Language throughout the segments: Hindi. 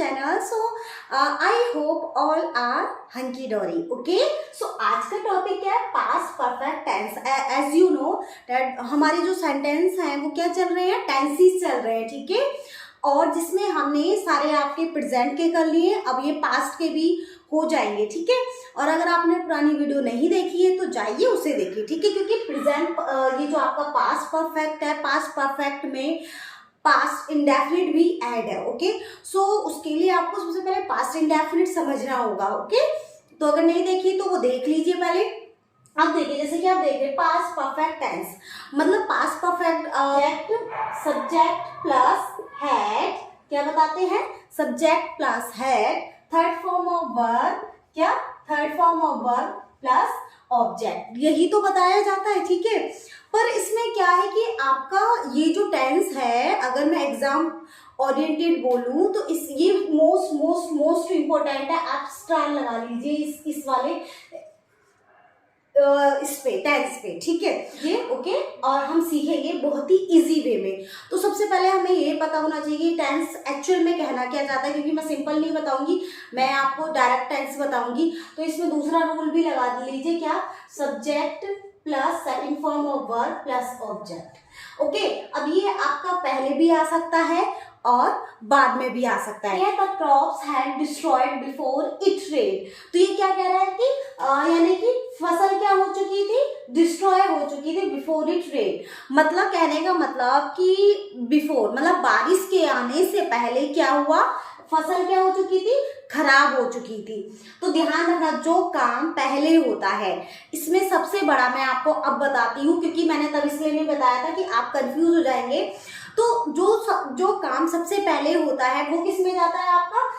channel. So I hope all are hunky dory. Okay, so आज का टॉपिक क्या है? Past perfect tense. As you know that हमारे जो सेंटेंस हैं वो क्या चल रहे हैं? टेंसेस चल रहे हैं. ठीक है, और जिसमें हमने सारे आपके प्रेजेंट के कर लिए, अब ये पास्ट के भी हो जाएंगे. ठीक है, और अगर आपने पुरानी वीडियो नहीं देखी है तो जाइए उसे देखिए. ठीक है, क्योंकि प्रेजेंट ये जो आपका पास्ट परफेक्ट है, पास्ट परफेक्ट में पास्ट इंडेफिनिट भी ऐड है. ओके, सो उसके लिए आपको सबसे पहले पास्ट इंडेफिनिट समझना होगा. ओके, तो अगर नहीं देखी तो वो देख लीजिए पहले. अब देखिए, जैसे कि आप देख रहे पास्ट परफेक्ट टेंस, मतलब past perfect subject plus had, क्या बताते हैं? Subject plus had, third form of verb, क्या? Third form of verb plus object, यही तो बताया जाता है. ठीक है, पर इसमें क्या है कि आपका ये जो टेंस है, अगर मैं एग्जाम ओरिएंटेड बोलूं तो ये मोस्ट इम्पोर्टेंट है. आप स्टार लगा लीजिए इस वाले इस पे टेंस पे. ठीक है, ये ओके, और हम सीखेंगे बहुत ही इजी वे में. तो सबसे पहले हमें ये पता होना चाहिए कि टेंस एक्चुअल में कहना क्या जाता है, क्योंकि मैं सिंपल नहीं बताऊंगी, मैं आपको डायरेक्ट टेंस बताऊंगी. तो इसमें दूसरा रूल भी लगा लीजिए, क्या? Subject plus second form of verb plus object. Okay, अब ये आपका पहले भी आ सकता है और बाद में भी आ सकता है. The crops had destroyed before it red. तो ये क्या कह रहा है कि यानी कि फसल क्या हो चुकी थी? डिस्ट्रॉय हो चुकी थी बिफोर इट रेड. मतलब कहने का मतलब कि बिफोर मतलब बारिश के आने से पहले क्या हुआ? फसल क्या हो चुकी थी? खराब हो चुकी थी. तो ध्यान रखना, जो काम पहले होता है, इसमें सबसे बड़ा मैं आपको अब बताती हूँ, क्योंकि मैंने तब इसलिए नहीं बताया था कि आप कंफ्यूज हो जाएंगे. तो जो काम सबसे पहले होता है वो किस में जाता है? आपका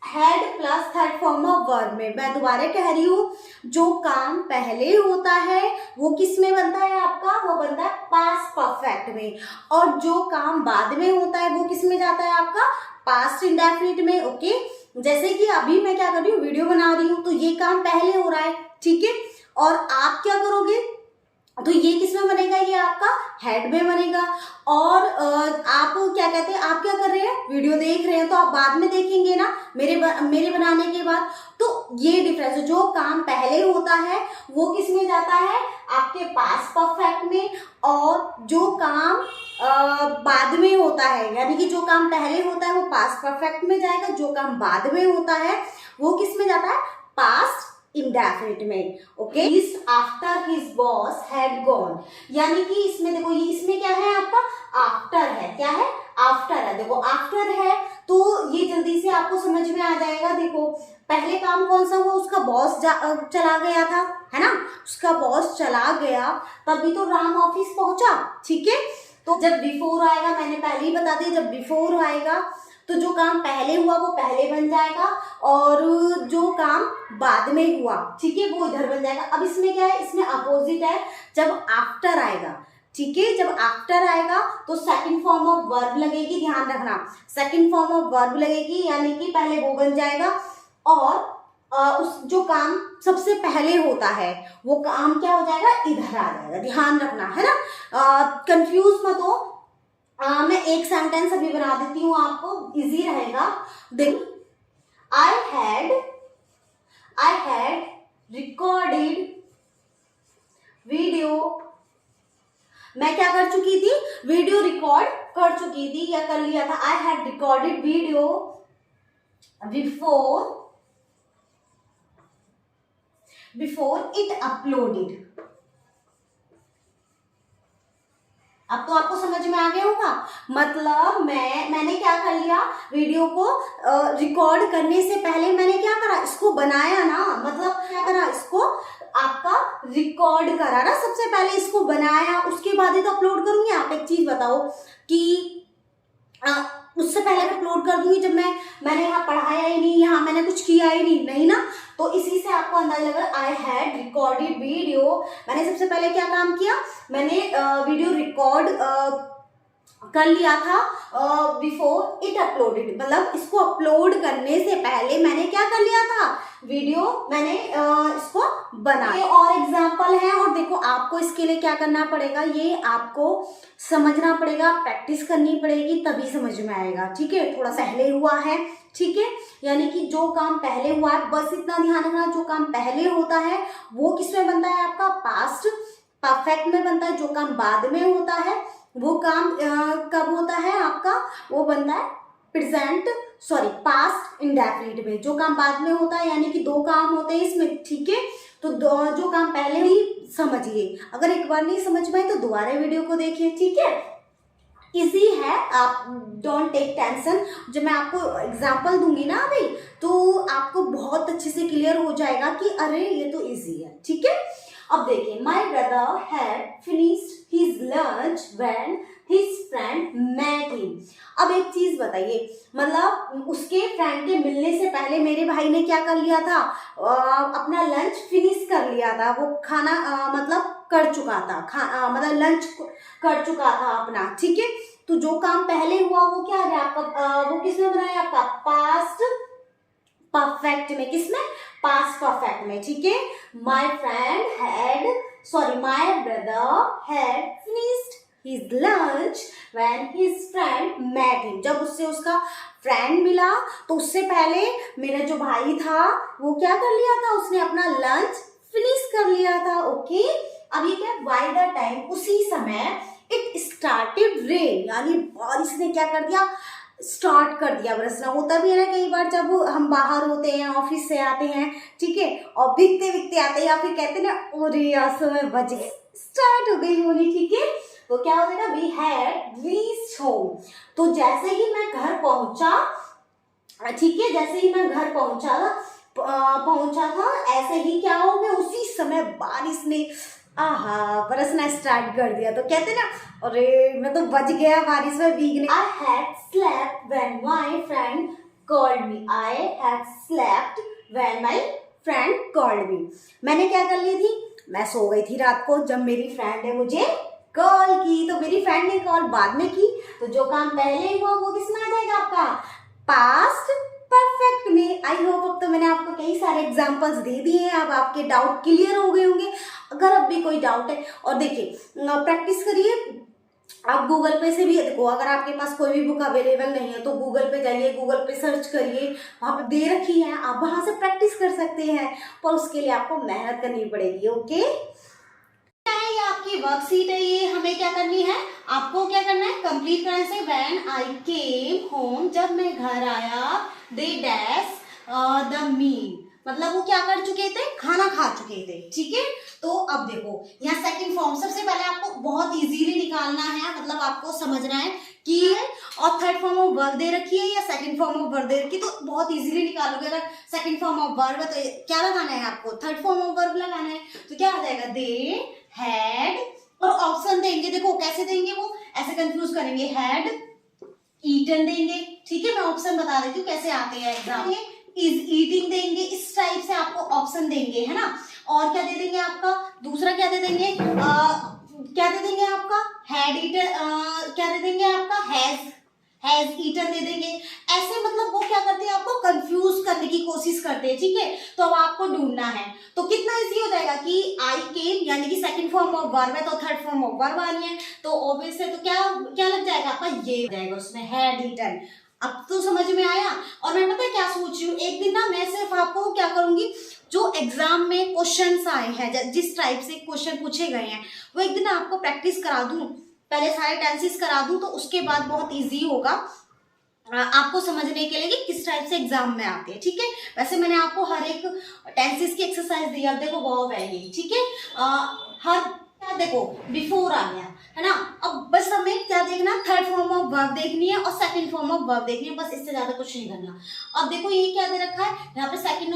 head plus third form of verb में. मैं दोबारा कह रही हूँ, जो काम पहले होता है वो किस में बनता है? आपका वो बनता है पास्ट परफेक्ट में. और जो काम बाद में होता है वो किस में जाता है? आपका पास्ट इंडेफिनिट में. ओके, जैसे कि अभी मैं क्या कर रही हूँ, वीडियो बना रही हूँ, तो ये काम पहले हो रहा है. ठीक है, और आप क्या करोगे? तो ये किस में बनेगा? ये आपका हेड में बनेगा. और आप क्या कहते हैं, आप क्या कर रहे हैं? वीडियो देख रहे हैं, तो आप बाद में देखेंगे ना मेरे बनाने के बाद. तो ये डिफरेंस है, जो काम पहले होता है वो किस में जाता है? आपके पास्ट परफेक्ट में. और जो काम बाद में होता है, यानी कि जो काम पहले होता है वो पास्ट परफेक्ट में जाएगा, जो काम बाद में होता है वो किस में जाता है? पास्ट इंडेफिनिट में. Okay, after his boss had gone, यानी कि इसमें देखो, ये इसमें क्या है? आपका आफ्टर है. क्या है? आफ्टर है. देखो आफ्टर है तो ये जल्दी से आपको समझ में आ जाएगा. देखो पहले काम कौन सा हुआ? उसका बॉस चला गया था, है ना? उसका बॉस चला गया, तभी तो राम ऑफिस पहुंचा. ठीक है, तो जब बिफोर आएगा, मैंने पहले ही बता दिया, जब बिफोर आएगा तो जो काम पहले हुआ वो पहले बन जाएगा, और जो काम बाद में हुआ, ठीक है, वो इधर बन जाएगा. अब इसमें क्या है? इसमें अपोजिट है, जब आफ्टर आएगा. ठीक है, जब आफ्टर आएगा तो सेकंड फॉर्म ऑफ वर्ब लगेगी. ध्यान रखना, सेकंड फॉर्म ऑफ वर्ब लगेगी, यानी कि पहले वो बन जाएगा, और उस जो काम सबसे पहले होता है वो काम क्या हो जाएगा? इधर आ जाएगा. ध्यान रखना, है ना? कंफ्यूज मत हो. मैं एक सेंटेंस अभी बना देती हूँ, आपको इजी रहेगा. देखो, आई हैड रिकॉर्डेड वीडियो. मैं क्या कर चुकी थी? वीडियो रिकॉर्ड कर चुकी थी या कर लिया था. I had recorded video before it uploaded. अब तो आपको समझ में आ गया होगा. मतलब मैंने क्या कर लिया? वीडियो को रिकॉर्ड करने से पहले मैंने क्या करा? इसको बनाया ना. मतलब क्या करा? इसको आपका रिकॉर्ड करा ना, सबसे पहले इसको बनाया, उसके बाद ही तो अपलोड करूंगी. आप एक चीज बताओ कि उससे पहले अपलोड कर दूंगी जब मैंने यहाँ पढ़ाया ही नहीं, यहाँ मैंने कुछ किया ही नहीं ना. तो इसी से आपको अंदाजा लगा. आई हैड रिकॉर्डेड वीडियो, मैंने सबसे पहले क्या काम किया? मैंने वीडियो रिकॉर्ड कर लिया था बिफोर इट अपलोडेड, मतलब इसको अपलोड करने से पहले मैंने क्या कर लिया था, वीडियो मैंने इसको बनाया। और एग्जाम्पल है, और देखो आपको इसके लिए क्या करना पड़ेगा, ये आपको समझना पड़ेगा, प्रैक्टिस करनी पड़ेगी, तभी समझ में आएगा। ठीक है, थोड़ा पहले हुआ है, ठीक है, यानी कि जो काम पहले हुआ है, बस इतना ध्यान रखना, जो काम पहले होता है वो किस में बनता है आपका, पास्ट परफेक्ट में बनता है। जो काम बाद में होता है वो काम कब होता है आपका, वो बनता है प्रेजेंट, सॉरी पास्ट इंडेफिनिट में। जो काम बाद में होता है, यानी कि दो काम होते हैं इसमें, ठीक है। तो जो काम पहले ही समझिए, अगर एक बार नहीं समझ पाए तो दोबारा वीडियो को देखिए, ठीक है। इजी है, आप डोंट टेक टेंशन। जब मैं आपको एग्जांपल दूंगी ना अभी, तो आपको बहुत अच्छे से क्लियर हो जाएगा कि अरे ये तो इजी है, ठीक है। अब देखिए, my brother had finished his lunch when his friend met him. अब एक चीज बताइए, मतलब उसके फ्रेंड के मिलने से पहले मेरे भाई ने क्या कर लिया था, अपना लंच फिनिश कर लिया था, वो खाना मतलब कर चुका था, मतलब लंच कर चुका था अपना, ठीक है। तो जो काम पहले हुआ वो क्या है आपका, वो किसमें बनाया आपका, पास्ट परफेक्ट में, किसमें, पास्ट परफेक्ट में, ठीक है। My brother had finished his lunch when his friend met him. जब उससे उसका फ्रेंड मिला तो उससे पहले मेरा जो भाई था वो क्या कर लिया था, उसने अपना लंच फिनिश कर लिया था, ओके। अब ये क्या, बाय द टाइम, उसी समय इट स्टार्टेड रेन, यानी बारिश ने क्या कर दिया, स्टार्ट कर दिया बरसना। होता भी है ना कई बार, जब हम बाहर होते हैं, ऑफिस से आते हैं, ठीक है, और भीगते भीगते आते हैं, या फिर कहते हैं ना अरे यार समय बच गए, स्टार्ट हो गई होली, ठीक है। तो क्या हो जाएगा, वी हैड रीच्ड होम। तो जैसे ही मैं घर पहुंचा, ठीक है, जैसे ही मैं घर पहुंचा था, ऐसे ही क्या हो गया, उसी समय बारिश ने बरसना स्टार्ट कर दिया। तो कहते ना अरे मैं तो बच गया बारिश में भीगने। I had slept when my friend called me. I had slept when my friend called me. मैंने क्या कर ली थी, मैं सो गई थी रात को जब मेरी फ्रेंड ने मुझे कॉल की। तो मेरी फ्रेंड ने कॉल बाद में की, तो जो काम पहले हुआ वो किसमें आ जाएगा आपका, पास्ट परफेक्ट में। आई होप अब तो मैंने आपको कई सारे एग्जांपल्स दे दिए हैं, अब आपके डाउट क्लियर हो गए होंगे। अगर अब भी कोई डाउट है, और देखिए प्रैक्टिस करिए, आप गूगल पे से भी देखो, अगर आपके पास कोई भी बुक अवेलेबल नहीं है तो गूगल पे जाइए, गूगल पे सर्च करिए, वहाँ पे दे रखी है, आप वहाँ से प्रैक्टिस कर सकते हैं, पर उसके लिए आपको मेहनत करनी पड़ेगी, ओके। ये आपकी वर्कशीट है, ये हमें क्या करनी है, आपको क्या करना है, कंप्लीट करने से। व्हेन आई केम होम, जब मैं घर आया, दे डैश द मील, मतलब वो क्या कर चुके थे, खाना खा चुके थे, ठीक है। तो अब देखो यहाँ सेकंड फॉर्म, सबसे पहले आपको बहुत इजीली निकालना है, मतलब आपको समझना है कि है, और थर्ड फॉर्म ऑफ वर्ब दे रखी है या सेकंड फॉर्म ऑफ वर्ब दे रखी है, तो बहुत इजीली निकालोगे। अगर सेकंड फॉर्म ऑफ वर्ब है तो क्या लगाना है आपको, थर्ड फॉर्म ऑफ वर्ब लगाना है। तो क्या आ जाएगा, दे हैड, और ऑप्शन देंगे, देखो कैसे देंगे, वो ऐसे कंफ्यूज करेंगे, हैड ईटन देंगे, ठीक है। मैं ऑप्शन बता देती हूँ कैसे आते हैं एग्जाम में, इज ईटिंग देंगे, इस टाइप से आपको ऑप्शन देंगे, है ना। और क्या दे देंगे आपका, दूसरा क्या दे देंगे, क्या दे देंगे आपका, हैड ईटन, क्या दे देंगे आपका, हैज ईटन दे देंगे। ऐसे मतलब वो क्या करते हैं, आपको कंफ्यूज करने की कोशिश करते हैं, ठीक है। तो अब आपको ढूंढना है, तो कितना इजी हो जाएगा कि आई केम, यानी कि सेकंड फॉर्म ऑफ वर्ब है, तो थर्ड फॉर्म ऑफ वर्ब आनी है, तो ऑब्वियस है, तो क्या लग जाएगा आपका, ये हो जाएगा उसमें, हैड ईटन। अब तो समझ में आया। और मैं पता है क्या सोच रही हूँ, एक दिन ना मैं सिर्फ आपको क्या करूंगी, जो एग्जाम में क्वेश्चंस आए हैं, जिस टाइप से क्वेश्चन पूछे गए हैं, वो एक दिन आपको प्रैक्टिस करा दूं, पहले सारे टेंसेस करा दूं, तो उसके बाद बहुत इजी होगा आपको समझने के लिए कि किस टाइप से एग्जाम में आते हैं, ठीक है। वैसे मैंने आपको हर एक टेंसेस की एक्सरसाइज दी, अब देखो वर्ब है ये, ठीक है। हर क्या देखो बिफोर आ गया, है ना। अब बस हमें क्या देखना, थर्ड फॉर्म ऑफ वर्ब देखनी है और सेकंड फॉर्म ऑफ वर्ब देखनी है, बस इससे ज्यादा कुछ नहीं करना। अब देखो ये क्या दे रखा है यहाँ पे, सेकंड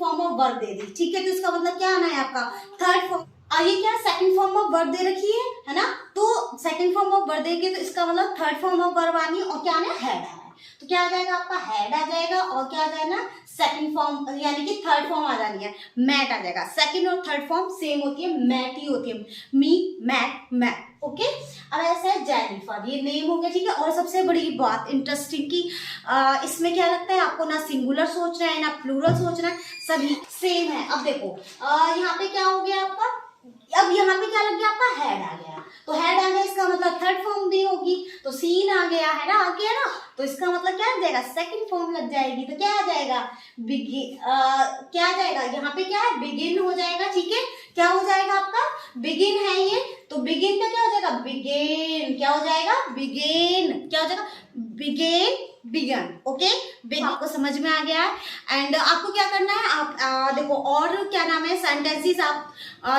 फॉर्म ऑफ वर्ब दे दी, ठीक है। तो इसका मतलब क्या आना है आपका, थर्ड फॉर्म। और ये क्या सेकंड फॉर्म ऑफ वर्ब दे रखी है ना, तो सेकंड फॉर्म ऑफ वर्ब देके तो इसका मतलब थर्ड फॉर्म ऑफ वर्ब आनी है, और क्या आना है, हैड आना है। तो क्या आ जाएगा आपका, हैड आ जाएगा, और क्या आ जाएगा ना, सेकंड फॉर्म यानी कि थर्ड फॉर्म आ जानी है, मैट आ जाएगा। सेकंड और थर्ड फॉर्म सेम होती है, मैट ही होती है, मी, मैट, मैट। ओके, अब ऐसा है जेनिफर, ये नेम हो गया, ठीक है। और सबसे बड़ी बात इंटरेस्टिंग की इसमें क्या लगता है आपको, ना सिंगुलर सोचना है ना प्लूरल सोचना है, सभी सेम है। अब देखो यहाँ पे क्या हो गया आपका, अब यहाँ पे क्या लग गया आपका, हेड आ गया, तो हेड आ गया, इसका मतलब थर्ड फॉर्म भी होगी, तो सीन आ गया है ना, आ गया ना, तो इसका मतलब क्या आ जाएगा, सेकंड फॉर्म लग जाएगी, तो क्या आ जाएगा, क्या आ जाएगा, यहाँ पे क्या है, बिगिन हो जाएगा, ठीक है। क्या हो जाएगा आपका, बिगिन है ये, तो बिगिन का क्या हो जाएगा, बिगिन, क्या हो जाएगा, बिगिन, क्या हो जाएगा, बिगिन, बिगन। ओके, बिग आपको समझ में आ गया है। एंड आपको क्या करना है, आप देखो और क्या नाम है, सेंटेंसेस आप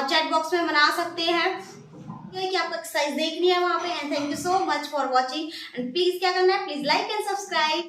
चैट बॉक्स में बना सकते हैं, कि आपको एक्सरसाइज देखनी है वहां पे। And thank you so much for watching, and please क्या करना है, प्लीज लाइक एंड सब्सक्राइब।